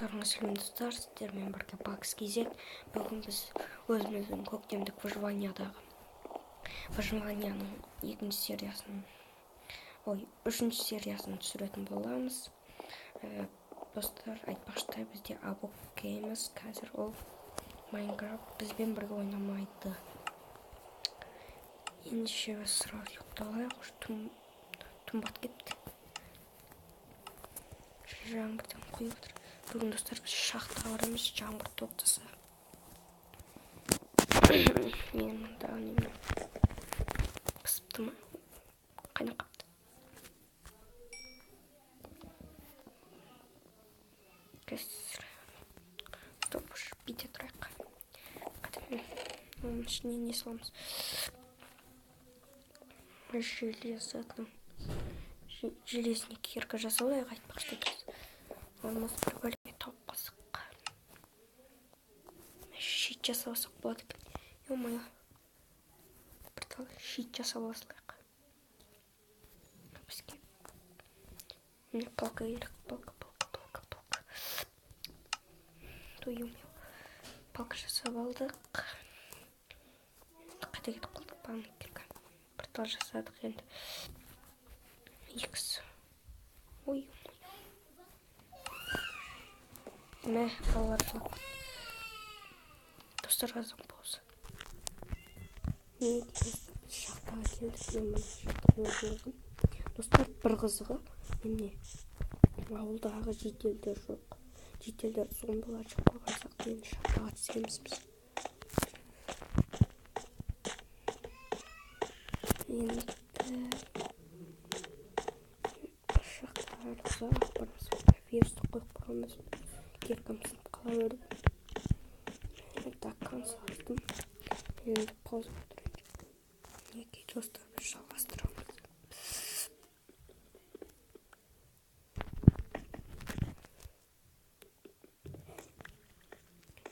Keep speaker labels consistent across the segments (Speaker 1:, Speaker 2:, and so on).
Speaker 1: Барлықтарыңыз сәлем достар, сіздермен бірге Бакс кезек. Бүгін біз өзіміздің көктемдік выживанияның үшінші сериясын түсіретін боламыз. Достар, айтпақшы бізде абокейміз, қазір ол Майнкрафт бізбен бірге ойнамайды. Ендеше сразу ұйықталайық, тұмбат кетті. Жаңбырдан құйып отыр. Бүгін достар біз шахтаға барамыз, жаңбыр тоқтаса. Мен мұндағы немен пысыпты ма? Қайнап қапты. Қазір стоп, бүйте тұрайық. Оның ішіне не саламыз? Железный кирка жасалайық, айтпақшы қазір. Алмас бір бөлге тауып қалсақ. Щит жасаласақ болады екен. Ё-моё. Біртал щит жасап аласылайық. Бізге. Міне палка керек. Палка. Ё-моё. Палка жасап алдық. Қайда кетіп қалдық? Баны кирка. Біртал жасадық енді. X. Ой. Мә, балалар жылап. Достар азым болса. Шахтаға келдік. Достар, бір қызығы. Міне, ауылдағы жетелдер жоқ. Жетелдер зомбылар жоқ қойған сақ енді шахтаға түсеміз біз. Енді шахтаға ұзақ барамыз. Вирусты қойып қойғанбыз. Киркам сынып қала берді. Даккан салдым. Енді пауза отырайын. Неге достар біз жалғастырамыз.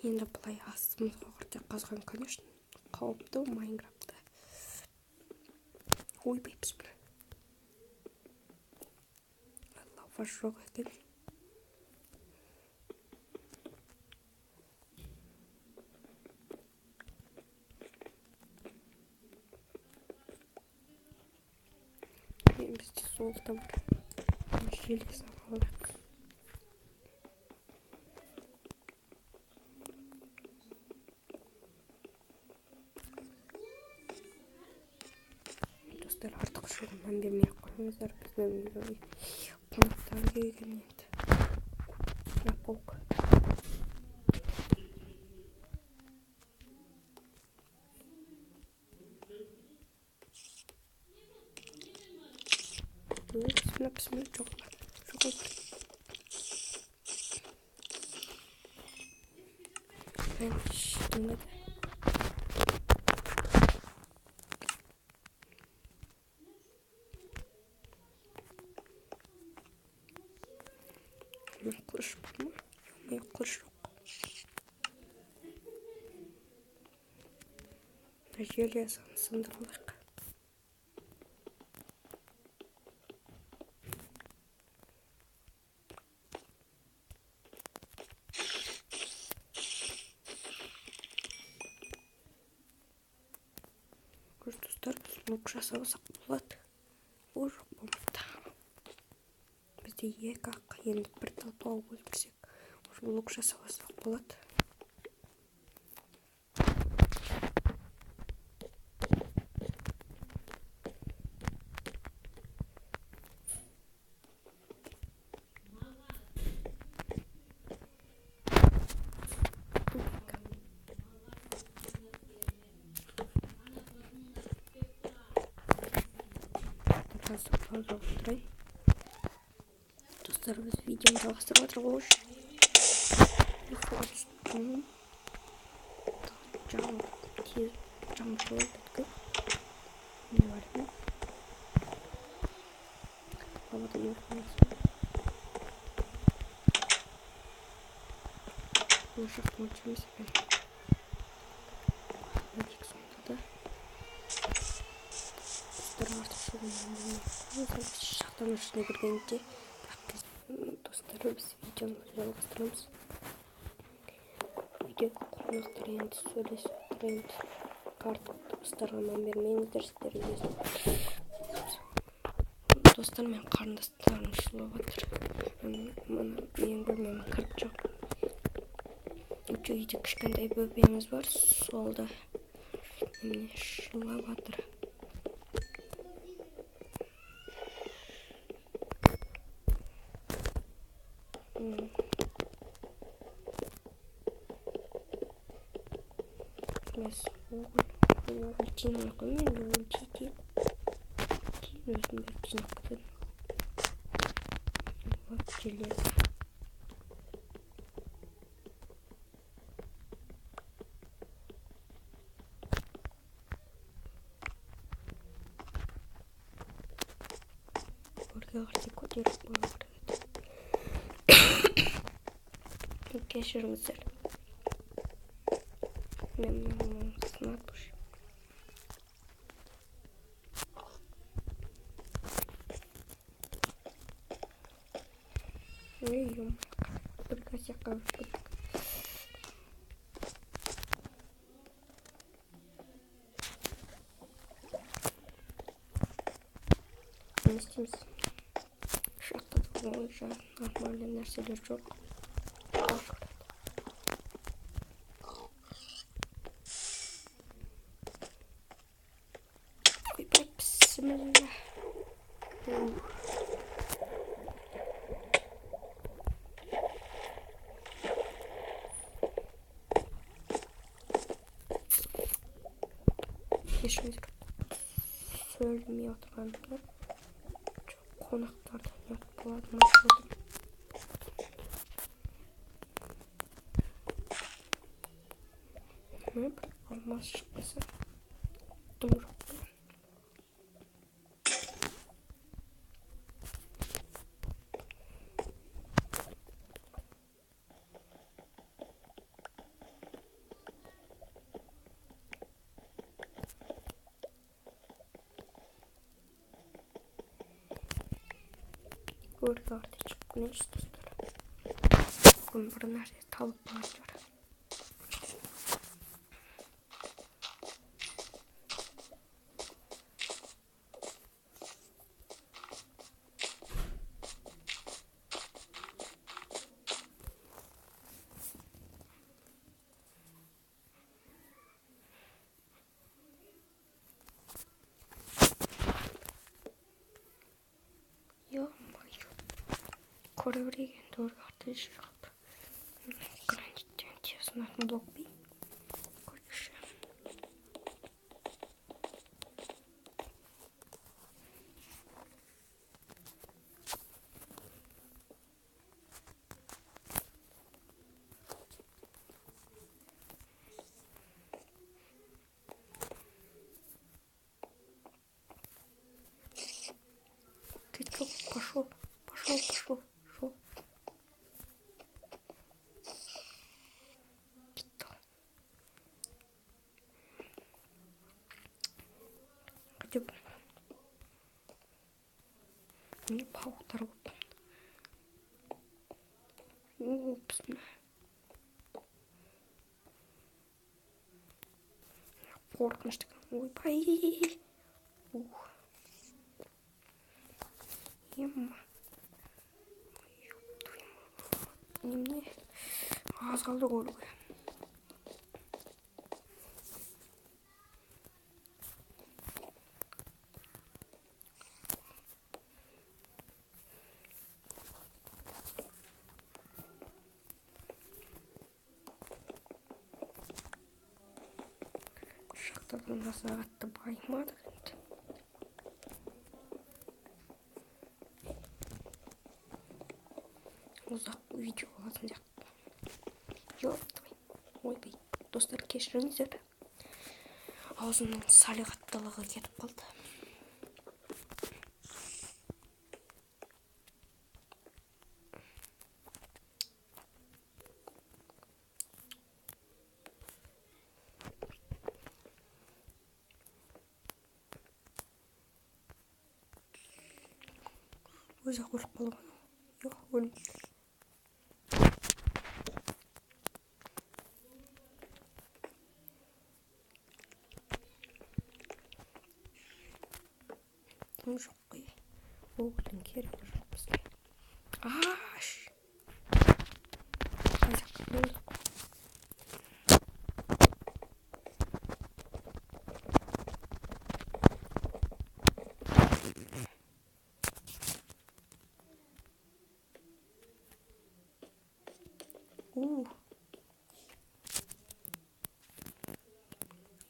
Speaker 1: Енді бұлай астымызға құртек қазған, конечно, қауіпті Майнкрафтта. Ойбайбыз бұны. Лава жоқ екен. Бізде солда бар. Желез алайық. Достар, артық шығыннан бермей қойыңыздар. Біздің қонақтар келген енді. Полк. Bismillah, çok var. Ben şimdi kılıç var mı? Yok, kılıç yok. Jelez sındırılır. Dostlar, luk жасасақ болады. Ол жоқ болмайды. Бізде екі-ақ енді бір талпау өлтірсек, лук жасасақ болады. Достар, біз видеоны жалғастырып отырмыз. Жаңбыр біткі. Не бар ма? Ауада ертіміз. Бұл жақты мөлшеміз бен. Өтек сонда да. Достар, артық шығыннан бермей. Шақтан ішіне кіргенде достар, біз видеомызды жалғастырамыз. Видеоға қонақтар енді сөйлесіп отыр, енді артық достарға мән бермеңіздер, сіздер достар мен қарындастарым шулап жатыр. Менің бөлмеме кіріп жоқ. Үйде кішкентай бөбеміз бар, солда міне шулап жатыр. Біз оғыл жинай қоймен, оғыл жейді. Кейін өзім беріп жинап кетеді. Вот железо. Өрге қарсы көтеріп қою керек. Кешіріңіздер. Мен сынат бұш. Үйім. Бір кәсекқа өшкілдік. Не істейміз? Шақта да ойша нормальный нәрселер жоқ. Ойбай, бісміллә. Кешіріңіздер. Сөйлемей отырғанымда қонақтардан ұят болады ма жолым. Бір алмас шықпаса дым жоқ. Өрге арты шығып күнеш достар. Бүгін бір нәрсе талып бар жүр. Көре берейін, өрге арты шығып. Граниттен тесінатын блокпей. Көрші. Ты чё, пошел? Пошел. Где бы? Не пауктар болып. Упс. Қорқыныштық. Ойбай. Ема. Немене? Аз қалды көруге. Шақтардан сағатты баймадық енді. Ұзақ видео болатын сияқты. Ойбай, достар кешіріңіздер. Аузымның салиқаттылығы кетіп қалды. Өзі өліп қалған. Жоқ, өлмейді. тым жоқ қой. Гуглдың керегі жоқ бізге. Аш! Қай жаққа келдік?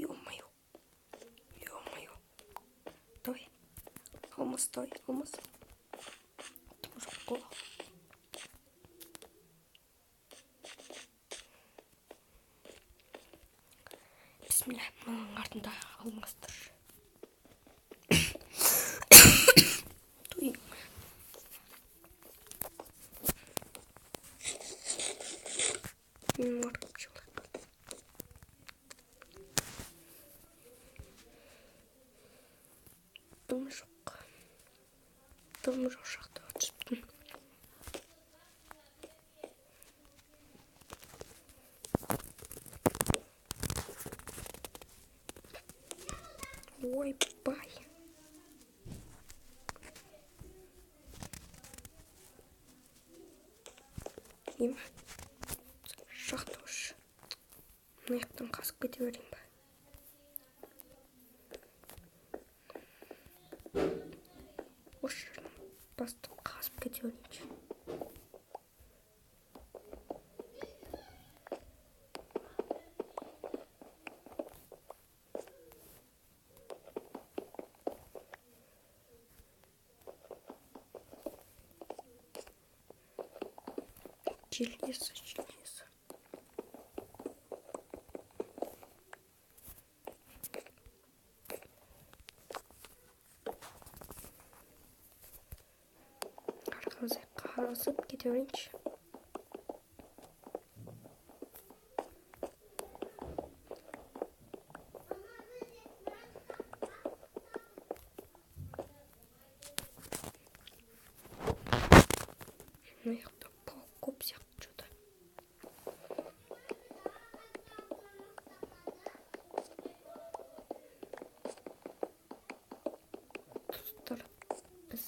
Speaker 1: Ё-моё. Ё-моё. Давай. Алмаз, давай, алмаз. Тым жоқ қой. Бисмилля, мынаның артында алмаз тұр. Туй. Маркып жылы. Тым жоқ. Тым жоқ жақта өтіспін. Ой, бай. Ема. Жақта ұшы. Мына жақтан қасып кете берейін ба? Осы жерден бастап қасып кете берейінші. Железо. Арқамызға қарасып кете берейінші. Мына жақта паук көп сияқты что-то. Достар, біз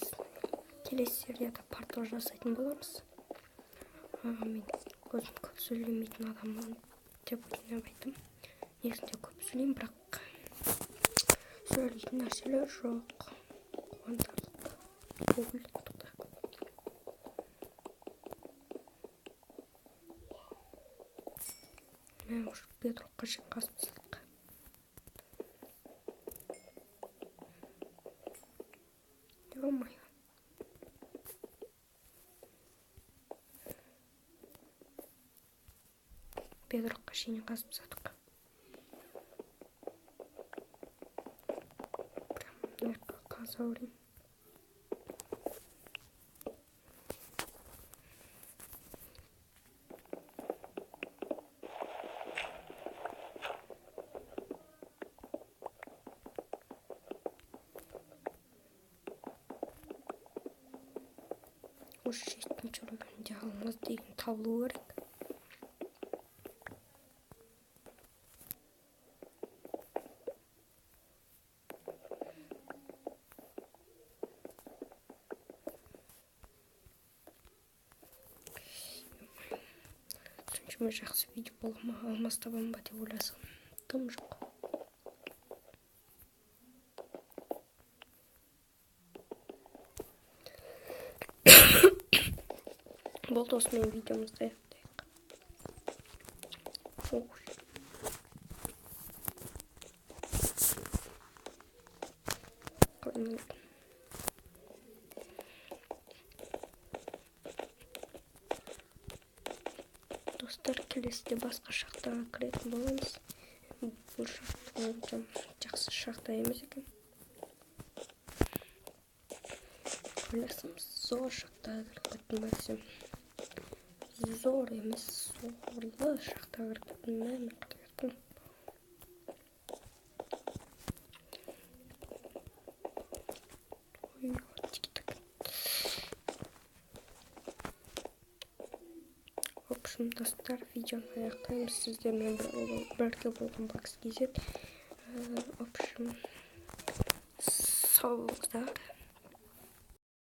Speaker 1: келесі серияда портал жасайтын боламыз. Мен көзім көп сөйлемейтін адаммын деп ойламайтын. Негізінде көп сөйлеймін, бірақ сөйлейтін нәрселер жоқ. Қуантарлық. Гугл құтықты. Мен уже бедрокқа шейін қасып тастадық. Ё-моё. Бедрокқа шейін қасып тастадық. Прям мына жаққа қаза берейін. Осы жетінші бөлімде алмаз деген табылу керек. Соншама жақсы видео бола ма, алмаз табам ба деп ойласам, тым жоқ. Болды, осымен видеомызды аяқтайық. Достар, келесіде басқа шахтаға кіретін боламыз. Бұл шахта жақсы шахта емес екен. Ойласам, зор шахтаға кіріп кеттім ба десем. Зор емес, сорлы шахтаға кіріп кеттім. Мен қырып В общем, достар, видеоны аяқтаймыз. Сіздермен бірге болған Бакс KZ. В общем, сау болыңыздар.